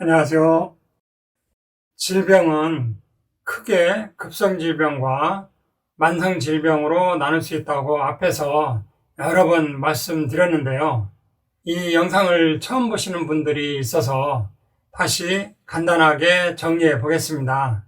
안녕하세요. 질병은 크게 급성질병과 만성질병으로 나눌 수 있다고 앞에서 여러 번 말씀드렸는데요. 이 영상을 처음 보시는 분들이 있어서 다시 간단하게 정리해 보겠습니다.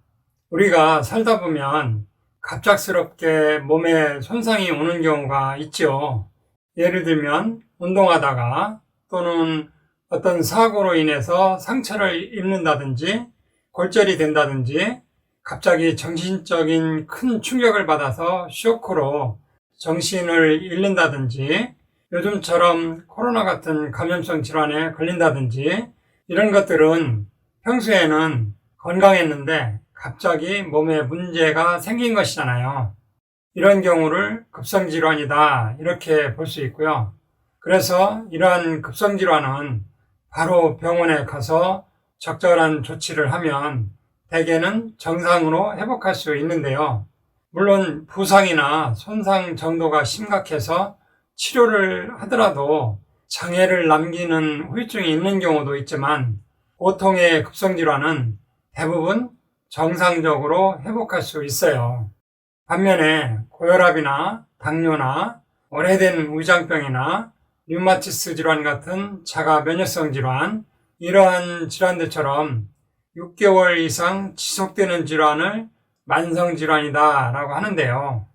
우리가 살다 보면 갑작스럽게 몸에 손상이 오는 경우가 있죠. 예를 들면 운동하다가 또는 어떤 사고로 인해서 상처를 입는다든지 골절이 된다든지 갑자기 정신적인 큰 충격을 받아서 쇼크로 정신을 잃는다든지 요즘처럼 코로나 같은 감염성 질환에 걸린다든지 이런 것들은 평소에는 건강했는데 갑자기 몸에 문제가 생긴 것이잖아요. 이런 경우를 급성질환이다 이렇게 볼 수 있고요. 그래서 이러한 급성질환은 바로 병원에 가서 적절한 조치를 하면 대개는 정상으로 회복할 수 있는데요. 물론 부상이나 손상 정도가 심각해서 치료를 하더라도 장애를 남기는 후유증이 있는 경우도 있지만 보통의 급성질환은 대부분 정상적으로 회복할 수 있어요. 반면에 고혈압이나 당뇨나 오래된 위장병이나 류마티스 질환 같은 자가 면역성 질환, 이러한 질환들처럼 6개월 이상 지속되는 질환을 만성질환이다 라고 하는데요.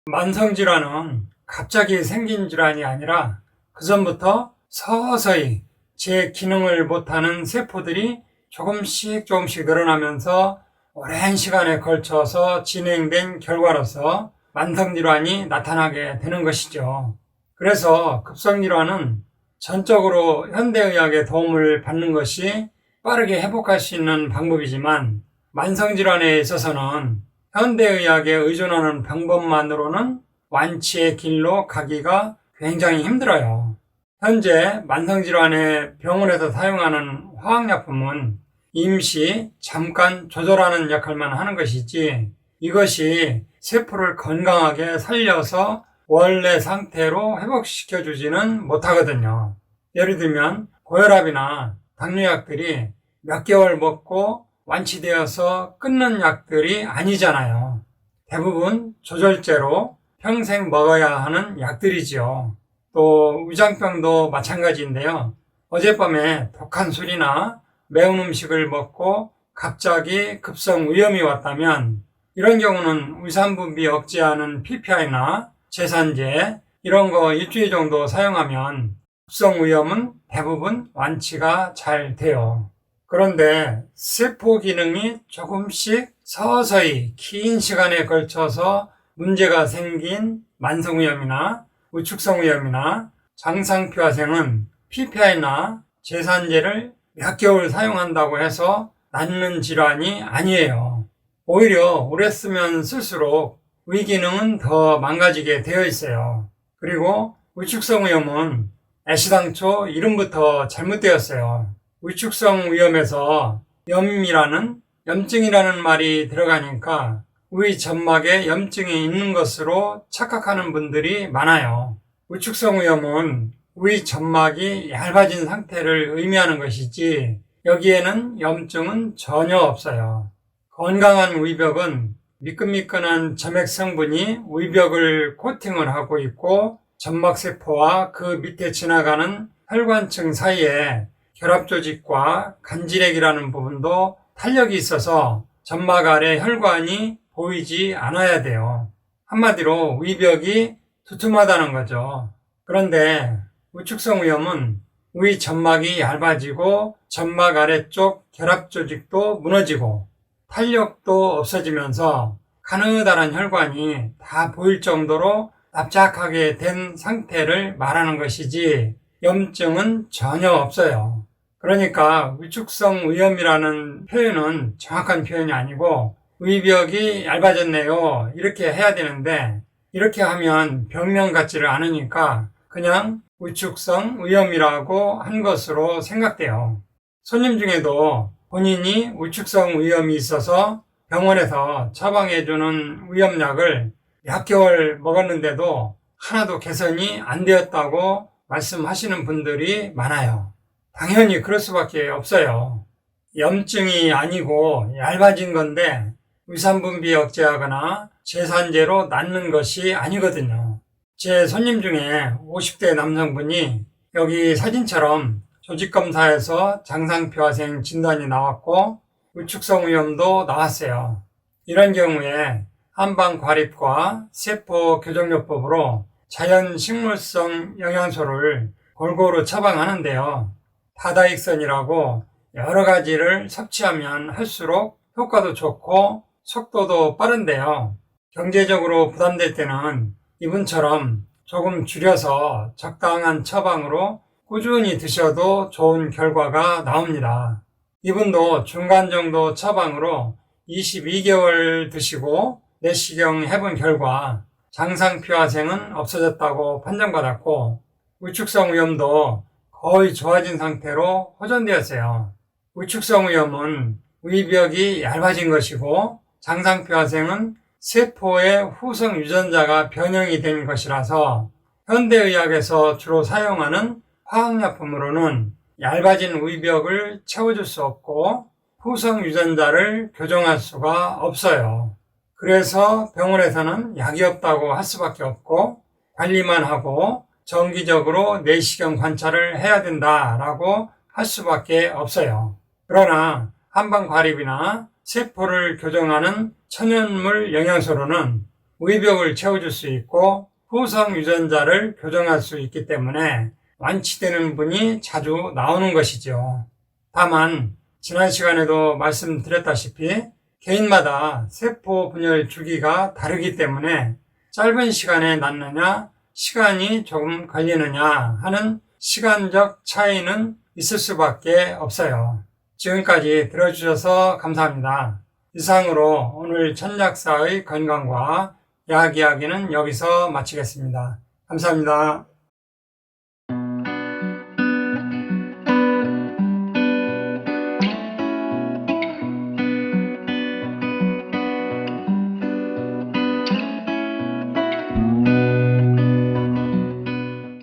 만성질환은 갑자기 생긴 질환이 아니라 그전부터 서서히 제 기능을 못하는 세포들이 조금씩 늘어나면서 오랜 시간에 걸쳐서 진행된 결과로서 만성질환이 나타나게 되는 것이죠. 그래서 급성질환은 전적으로 현대의학의 도움을 받는 것이 빠르게 회복할 수 있는 방법이지만 만성질환에 있어서는 현대의학에 의존하는 방법만으로는 완치의 길로 가기가 굉장히 힘들어요. 현재 만성질환에 병원에서 사용하는 화학약품은 임시, 잠깐 조절하는 역할만 하는 것이지 이것이 세포를 건강하게 살려서 원래 상태로 회복시켜주지는 못하거든요. 예를 들면 고혈압이나 당뇨약들이 몇 개월 먹고 완치되어서 끊는 약들이 아니잖아요. 대부분 조절제로 평생 먹어야 하는 약들이지요. 또 위장병도 마찬가지인데요. 어젯밤에 독한 술이나 매운 음식을 먹고 갑자기 급성 위염이 왔다면 이런 경우는 위산분비 억제하는 PPI나 제산제 이런 거 일주일 정도 사용하면 급성 위염은 대부분 완치가 잘 돼요. 그런데 세포 기능이 조금씩 서서히 긴 시간에 걸쳐서 문제가 생긴 만성위염이나 우축성위염이나 장상표화생은 PPI나 제산제를 몇 개월 사용한다고 해서 낫는 질환이 아니에요. 오히려 오래 쓰면 쓸수록 위기능은 더 망가지게 되어 있어요. 그리고 위축성 위염은 애시당초 이름부터 잘못되었어요. 위축성 위염에서 염증이라는 말이 들어가니까 위 점막에 염증이 있는 것으로 착각하는 분들이 많아요. 위축성 위염은 위 점막이 얇아진 상태를 의미하는 것이지 여기에는 염증은 전혀 없어요. 건강한 위벽은 미끈미끈한 점액 성분이 위벽을 코팅을 하고 있고 점막세포와 그 밑에 지나가는 혈관층 사이에 결합조직과 간질액이라는 부분도 탄력이 있어서 점막 아래 혈관이 보이지 않아야 돼요. 한마디로 위벽이 두툼하다는 거죠. 그런데 위축성 위염은 위 점막이 얇아지고 점막 아래쪽 결합조직도 무너지고 탄력도 없어지면서 가느다란 혈관이 다 보일 정도로 납작하게 된 상태를 말하는 것이지 염증은 전혀 없어요. 그러니까 위축성 위염이라는 표현은 정확한 표현이 아니고 위벽이 얇아졌네요 이렇게 해야 되는데 이렇게 하면 병명 같지를 않으니까 그냥 위축성 위염이라고 한 것으로 생각돼요. 손님 중에도 본인이 위축성 위염이 있어서 병원에서 처방해주는 위염약을 몇 개월 먹었는데도 하나도 개선이 안 되었다고 말씀하시는 분들이 많아요. 당연히 그럴 수밖에 없어요. 염증이 아니고 얇아진 건데 위산분비 억제하거나 제산제로 낫는 것이 아니거든요. 제 손님 중에 50대 남성분이 여기 사진처럼 조직검사에서 장상표화생 진단이 나왔고 위축성 위염도 나왔어요. 이런 경우에 한방과립과 세포 교정요법으로 자연 식물성 영양소를 골고루 처방하는데요. 다다익선이라고 여러 가지를 섭취하면 할수록 효과도 좋고 속도도 빠른데요. 경제적으로 부담될 때는 이분처럼 조금 줄여서 적당한 처방으로 꾸준히 드셔도 좋은 결과가 나옵니다. 이분도 중간 정도 처방으로 22개월 드시고 내시경 해본 결과 장상표화생은 없어졌다고 판정받았고 위축성 위염도 거의 좋아진 상태로 호전되었어요. 위축성 위염은 위벽이 얇아진 것이고 장상표화생은 세포의 후성 유전자가 변형이 된 것이라서 현대의학에서 주로 사용하는 화학약품으로는 얇아진 위벽을 채워줄 수 없고 후성 유전자를 교정할 수가 없어요. 그래서 병원에서는 약이 없다고 할 수밖에 없고 관리만 하고 정기적으로 내시경 관찰을 해야 된다라고 할 수밖에 없어요. 그러나 한방과립이나 세포를 교정하는 천연물 영양소로는 위벽을 채워줄 수 있고 후성 유전자를 교정할 수 있기 때문에 완치되는 분이 자주 나오는 것이죠. 다만 지난 시간에도 말씀드렸다시피 개인마다 세포 분열 주기가 다르기 때문에 짧은 시간에 낫느냐 시간이 조금 걸리느냐 하는 시간적 차이는 있을 수밖에 없어요. 지금까지 들어주셔서 감사합니다. 이상으로 오늘 천약사의 건강과 약 이야기는 여기서 마치겠습니다. 감사합니다.